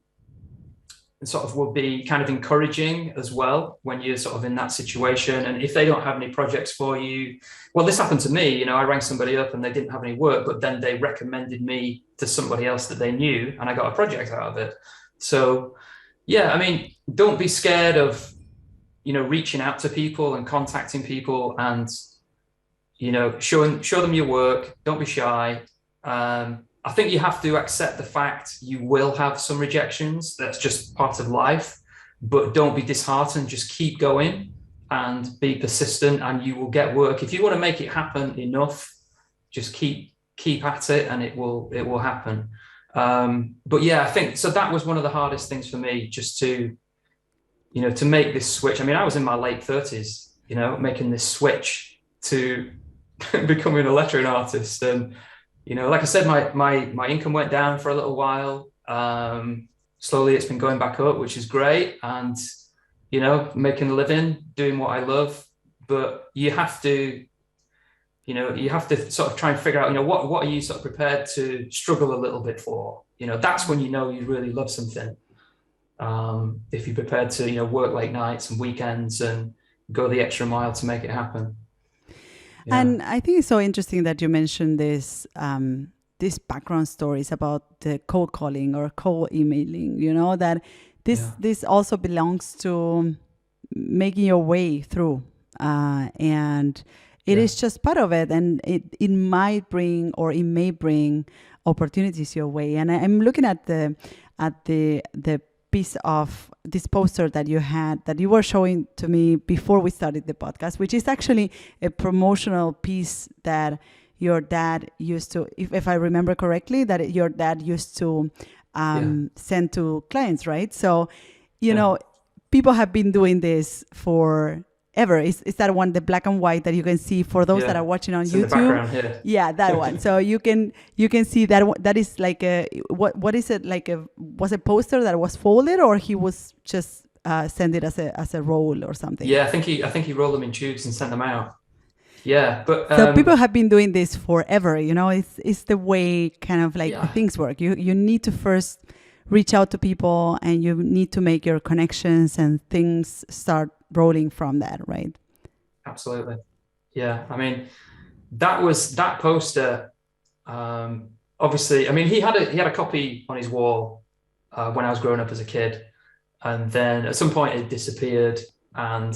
sort of will be kind of encouraging as well when you're sort of in that situation. And if they don't have any projects for you, well, this happened to me, I rang somebody up and they didn't have any work, but then they recommended me to somebody else that they knew and I got a project out of it. So yeah, I mean, don't be scared of, reaching out to people and contacting people and, show them your work. Don't be shy. I think you have to accept the fact you will have some rejections. That's just part of life, but don't be disheartened. Just keep going and be persistent and you will get work. If you want to make it happen enough, just keep at it and it will happen. But yeah, I think so. That was one of the hardest things for me, just to, to make this switch. I mean, I was in my late 30s, making this switch to becoming a lettering artist. And, like I said, my income went down for a little while. Slowly it's been going back up, which is great. And, making a living, doing what I love. But you have to sort of try and figure out, what are you sort of prepared to struggle a little bit for? That's when you really love something. If you're prepared to, work late nights and weekends and go the extra mile to make it happen. Yeah. And I think it's so interesting that you mentioned this, these background stories about the cold calling or cold emailing, that this also belongs to making your way through. And it is just part of it. And it might bring, or it may bring, opportunities your way. And I'm looking at the piece of this poster that you were showing to me before we started the podcast, which is actually a promotional piece that your dad used to, if I remember correctly, that your dad used to send to clients, right? So, people have been doing this for ever. Is that one, the black and white that you can see for those that are watching on YouTube? Yeah, that one. So you can see that is like what is it like was a poster that was folded, or he was just send it as a roll or something? Yeah, I think he rolled them in tubes and sent them out. Yeah, but so people have been doing this forever. It's the way kind of like things work. You need to first reach out to people, and you need to make your connections, and things start rolling from that, right? Absolutely. Yeah. I mean, that poster. Obviously, I mean, he had a copy on his wall when I was growing up as a kid, and then at some point it disappeared. And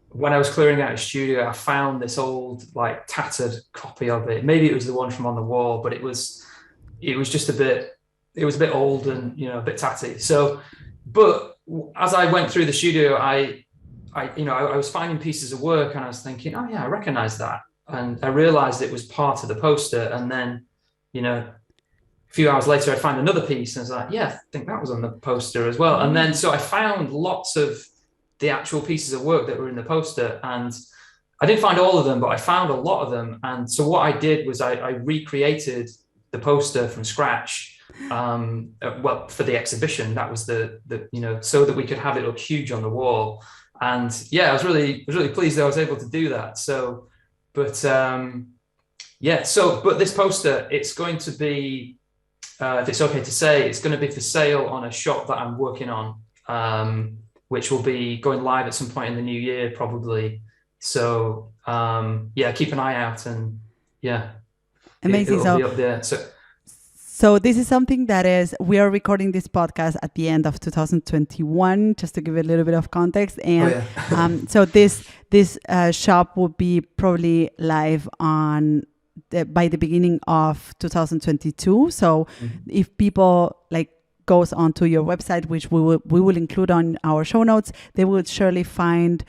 when I was clearing out his studio, I found this old, like, tattered copy of it. Maybe it was the one from on the wall, but it was just a bit old and, a bit tatty. So, but as I went through the studio, I was finding pieces of work, and I was thinking, oh yeah, I recognize that. And I realized it was part of the poster. And then, a few hours later, I found another piece, and I was like, yeah, I think that was on the poster as well. And then, so I found lots of the actual pieces of work that were in the poster, and I didn't find all of them, but I found a lot of them. And so what I did was I recreated the poster from scratch. For the exhibition, that was the so that we could have it up huge on the wall. And yeah, I was really pleased that I was able to do that. So, but this poster, it's going to be, if it's okay to say, it's going to be for sale on a shop that I'm working on, which will be going live at some point in the new year, probably. So keep an eye out, and amazing. It'll be up there. So this is something we are recording this podcast at the end of 2021, just to give it a little bit of context. And so this shop will be probably live by the beginning of 2022. So if people goes onto your website, which we will include on our show notes, they will surely find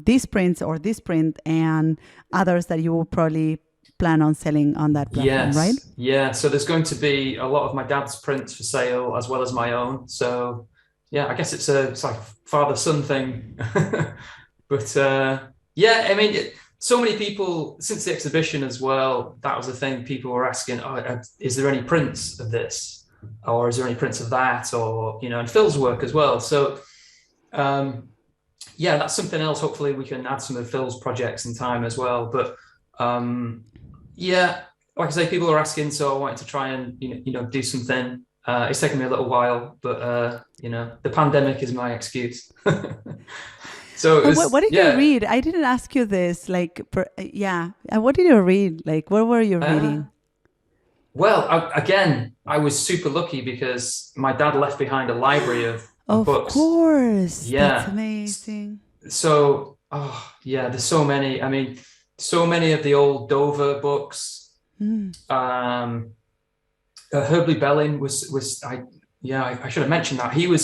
these prints or this print and others that you will probably plan on selling on that platform, right? Yeah. So there's going to be a lot of my dad's prints for sale as well as my own. So yeah, I guess it's like father-son thing. But I mean, so many people since the exhibition as well, that was the thing. People were asking, is there any prints of this? Or is there any prints of that? Or, and Phil's work as well. So that's something else. Hopefully we can add some of Phil's projects in time as well. But like I say, people are asking, so I wanted to try and do something. It's taken me a little while, but the pandemic is my excuse. So what did you read? I didn't ask you this. What did you read? What were you reading? Well, I was super lucky because my dad left behind a library of books. Of course, that's amazing. So there's so many. I mean, so many of the old Dover books. Herbley Belling was I should have mentioned that. He was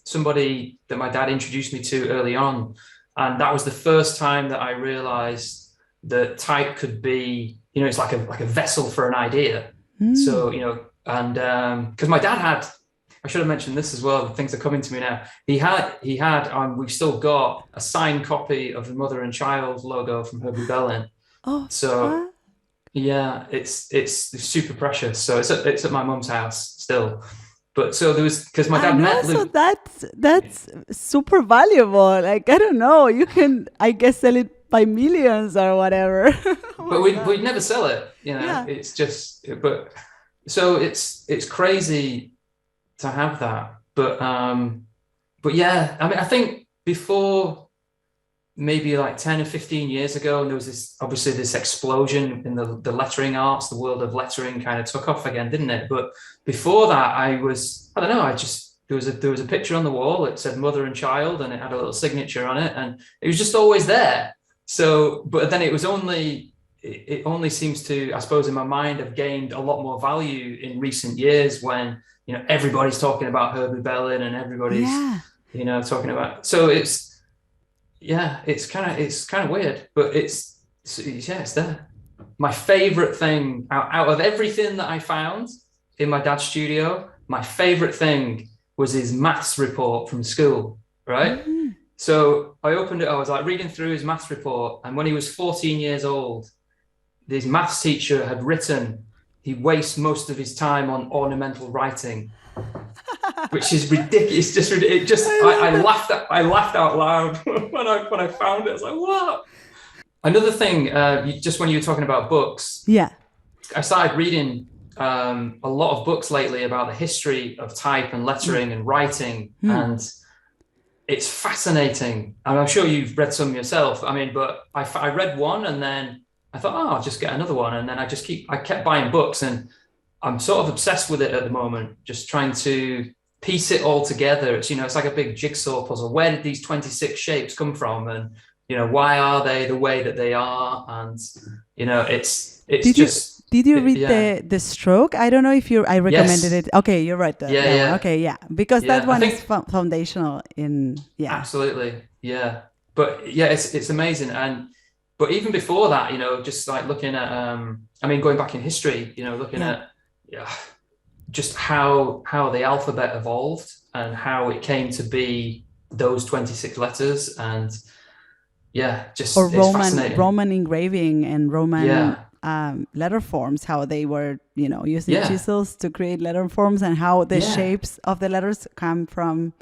somebody that my dad introduced me to early on, and that was the first time that I realized that type could be, it's like a vessel for an idea. So And because my dad had, I should have mentioned this as well. Things are coming to me now. He had, we've still got a signed copy of the Mother and Child logo from Herbie Bellin. Oh, So yeah, it's super precious. So it's at my mum's house still. But so there was, because my dad met Luke. So that's super valuable. Like, I don't know, you can, I guess, sell it by millions or whatever. But we'd never sell it, you know. Yeah. It's just, but so it's crazy to have that. But yeah, I mean, I think before, maybe like 10 or 15 years ago, and there was obviously this explosion in the lettering arts. The world of lettering kind of took off again, didn't it? But before that, I don't know, there was a picture on the wall. It said Mother and Child, and it had a little signature on it, and it was just always there. So, but then it only seems to, I suppose, in my mind, have gained a lot more value in recent years when, you know, everybody's talking about Herbie Bellin and everybody's, you know, talking about, so it's kind of weird, but it's there. My favorite thing out of everything that I found in my dad's studio, my favorite thing was his maths report from school, right? Mm-hmm. So I opened it, I was like reading through his maths report, and when he was 14 years old, his maths teacher had written, he wastes most of his time on ornamental writing. Which is ridiculous. I laughed out loud when I found it. I was like, what? Another thing, just when you were talking about books, I started reading a lot of books lately about the history of type and lettering and writing, and it's fascinating. And I'm sure you've read some yourself. I mean, but I read one, and then I thought, I'll just get another one, and then I kept buying books, and I'm sort of obsessed with it at the moment, just trying to piece it all together. It's, you know, it's like a big jigsaw puzzle. Where did these 26 shapes come from? And, you know, why are they the way that they are? And, you know, did you read the Stroke? I don't know if I recommended it. Okay, you're right. Okay, because that one is foundational in, Absolutely, yeah. But yeah, it's amazing. But even before that, you know, just like looking at, I mean, going back in history, you know, looking at, just how the alphabet evolved and how it came to be those 26 letters, and or Roman engraving and Roman letter forms, how they were, you know, using chisels to create letter forms, and how the shapes of the letters come from,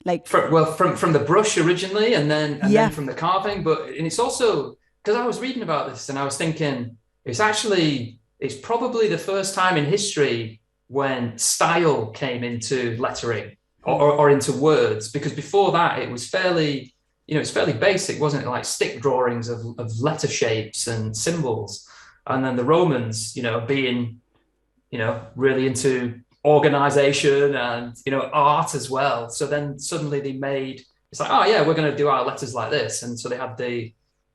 like from the brush originally, and then from the carving. And it's also, because I was reading about this and I was thinking, it's probably the first time in history when style came into lettering or into words, because before that it was fairly basic, wasn't it? Like stick drawings of letter shapes and symbols. And then the Romans, you know, being, you know, really into organization and, you know, art as well. So then suddenly it's like, we're going to do our letters like this. And so they had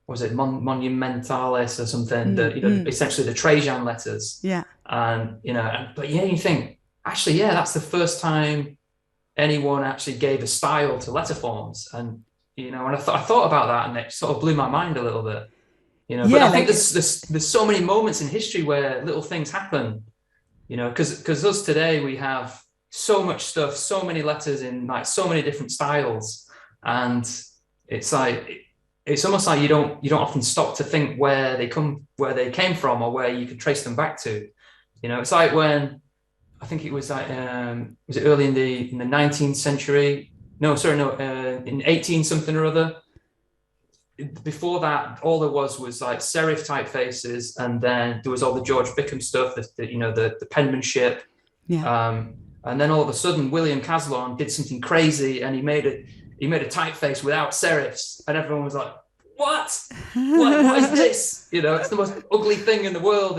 monumentalis or something, essentially the Trajan letters. Yeah. And, you know, but you think, actually, that's the first time anyone actually gave a style to letter forms. And, you know, and I thought about that, and it sort of blew my mind a little bit, you know. But I think there's so many moments in history where little things happen, you know, because us today, we have so much stuff, so many letters in like so many different styles. And it's like, it's almost like you don't often stop to think where they came from, or where you could trace them back to. You know, it's like when, I think it was like, was it early in the 19th century? No, sorry, no, in 18 something or other. Before that, all there was like serif typefaces, and then there was all the George Bickham stuff, the penmanship. Yeah. And then all of a sudden, William Caslon did something crazy, and he made a typeface without serifs, and everyone was like, what is this? You know, it's the most ugly thing in the world.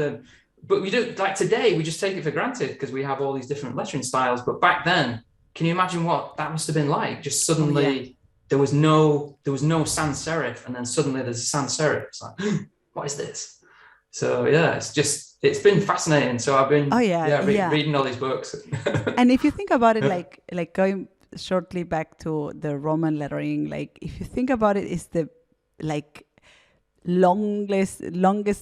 But we do, like today, we just take it for granted because we have all these different lettering styles. But back then, can you imagine what that must have been like? Just suddenly there was no sans serif, and then suddenly there's a sans serif. It's like, what is this? So it's been fascinating. So I've been reading all these books. And if you think about it, like going shortly back to the Roman lettering, like if you think about it, it's the like longest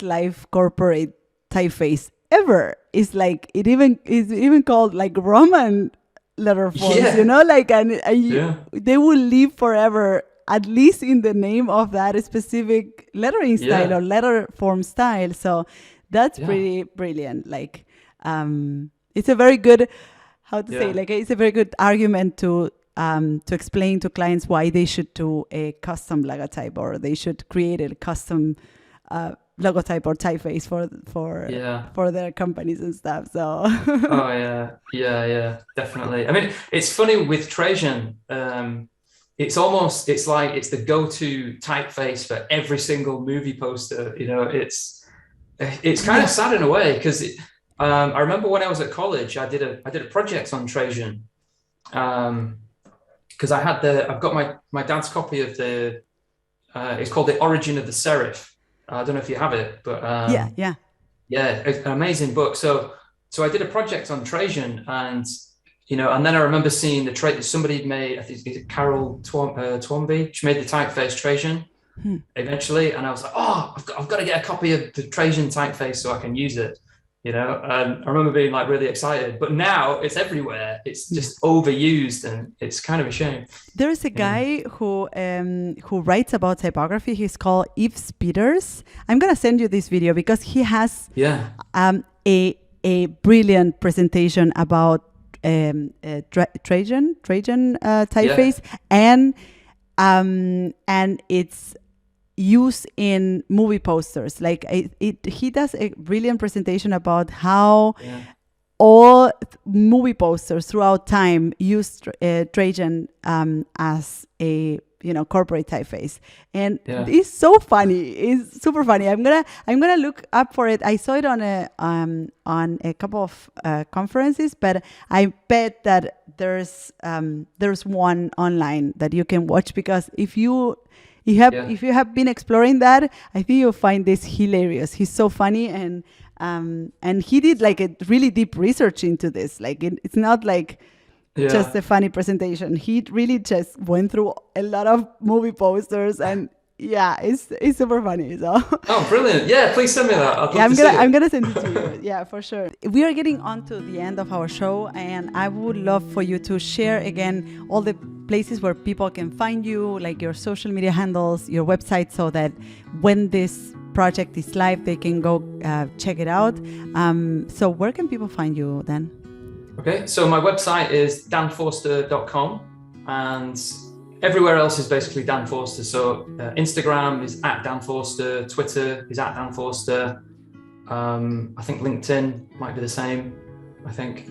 life corporate typeface forever. It's like it even is even called like Roman letter forms, Yeah. you know, like and Yeah. they will live forever, at least in the name of that specific lettering style Yeah. or letter form style. So that's Yeah. pretty brilliant. Like it's a very good, how to say, Yeah. like it's a very good argument to explain to clients why they should do a custom logotype, or they should create a custom logotype or typeface for their companies and stuff. So Oh yeah, definitely. I mean, it's funny with Trajan. It's like it's the go-to typeface for every single movie poster. You know, it's kind of sad in a way, because I remember when I was at college, I did a project on Trajan, because I've got my dad's copy of it's called The Origin of the Serif. I don't know if you have it, but yeah. it's an amazing book. So I did a project on Trajan, and and then I remember seeing the trait that somebody had made. I think it's Carol Twombly. She made the typeface Trajan eventually, and I was like, oh, I've got to get a copy of the Trajan typeface so I can use it. And I remember being like really excited. But now it's everywhere. It's just overused, and it's kind of a shame. There is a guy who writes about typography. He's called Yves Peters. I'm gonna send you this video because he has a brilliant presentation about Trajan typeface and its use in movie posters. Like he does a brilliant presentation about how all movie posters throughout time use Trajan as a corporate typeface, and it's so funny. It's super funny. I'm gonna look up for it. I saw it on a couple of conferences, but I bet that there's one online that you can watch, because if you have been exploring that, I think you'll find this hilarious. He's so funny, and he did like a really deep research into this. Like it's not like just a funny presentation. He really just went through a lot of movie posters, and it's super funny. So oh, brilliant! Yeah, please send me that. I'm gonna send it to you. Yeah, for sure. We are getting on to the end of our show, and I would love for you to share again all the places where people can find you, like your social media handles, your website, so that when this project is live, they can go check it out. So where can people find you then? Okay, so my website is danforster.com, and everywhere else is basically Dan Forster. So Instagram is @DanForster, Twitter is @DanForster. I think LinkedIn might be the same. I think,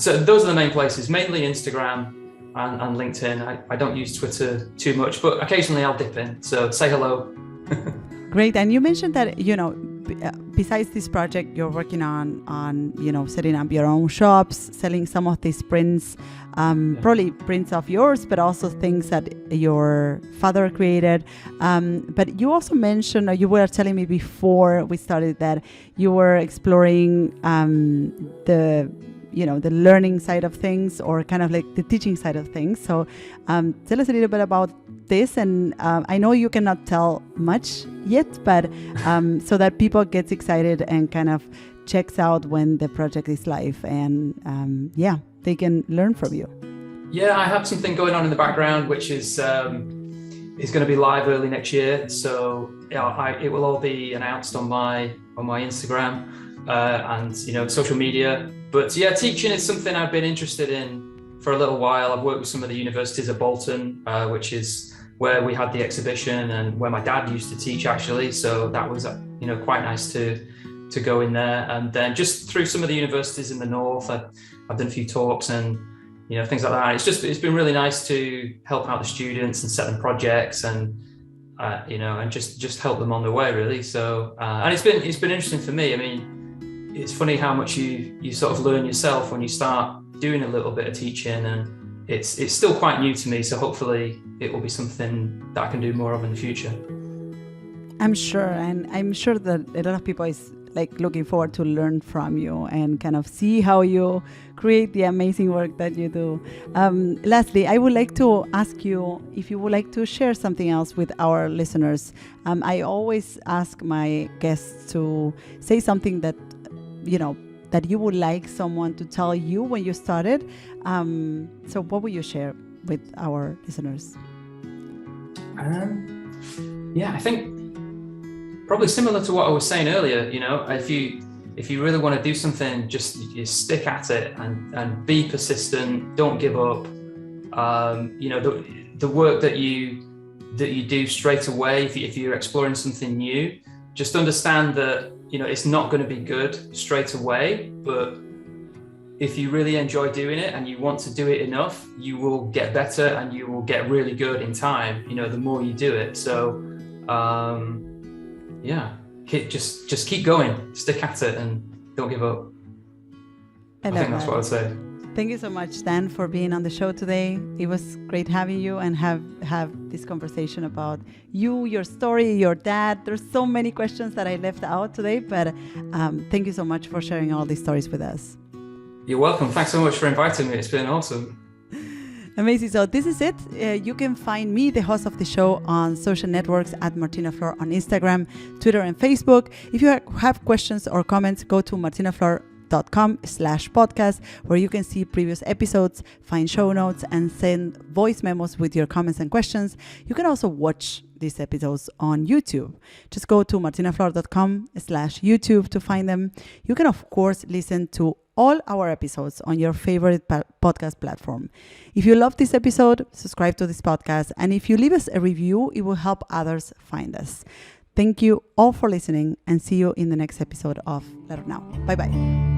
so those are the main places, mainly Instagram and LinkedIn. I don't use Twitter too much, but occasionally I'll dip in. So say hello. Great. And you mentioned that, besides this project, you're working on setting up your own shops, selling some of these prints, probably prints of yours, but also things that your father created. But you also mentioned, or you were telling me before we started, that you were exploring the learning side of things, or kind of like the teaching side of things. So tell us a little bit about this. And I know you cannot tell much yet, but so that people get excited and kind of checks out when the project is live, and they can learn from you. Yeah, I have something going on in the background, which is going to be live early next year. So it will all be announced on my Instagram and social media. But teaching is something I've been interested in for a little while. I've worked with some of the universities at Bolton, which is where we had the exhibition and where my dad used to teach, actually. So that was quite nice to go in there. And then just through some of the universities in the north, I've done a few talks and things like that. It's been really nice to help out the students and set them projects and and just help them on their way, really. So and it's been interesting for me. I mean, it's funny how much you sort of learn yourself when you start doing a little bit of teaching, and it's still quite new to me. So hopefully it will be something that I can do more of in the future. I'm sure, and I'm sure that a lot of people is looking forward to learn from you and kind of see how you create the amazing work that you do. Lastly, I would like to ask you if you would like to share something else with our listeners. I always ask my guests to say something that, that you would like someone to tell you when you started. So what would you share with our listeners? I think probably similar to what I was saying earlier, if you really want to do something, just you stick at it and be persistent. Don't give up. The work that you do straight away, if you're exploring something new, just understand that it's not going to be good straight away. But if you really enjoy doing it and you want to do it enough, you will get better and you will get really good in time. The more you do it. So. Just keep going, stick at it, and don't give up. I think that's what I'd say. Thank you so much, Dan, for being on the show today. It was great having you and have this conversation about you, your story, your dad. There's so many questions that I left out today, but thank you so much for sharing all these stories with us. You're welcome. Thanks so much for inviting me. It's been awesome. Amazing. So this is it. You can find me, the host of the show, on social networks at Martina Flor on Instagram, Twitter, and Facebook. If you have questions or comments, go to martinaflor.com/podcast, where you can see previous episodes, find show notes, and send voice memos with your comments and questions. You can also watch these episodes on YouTube. Just go to martinaflor.com/YouTube to find them. You can, of course, listen to all our episodes on your favorite podcast platform. If you love this episode, subscribe to this podcast. And if you leave us a review, it will help others find us. Thank you all for listening, and see you in the next episode of Let Her Now. Bye-bye.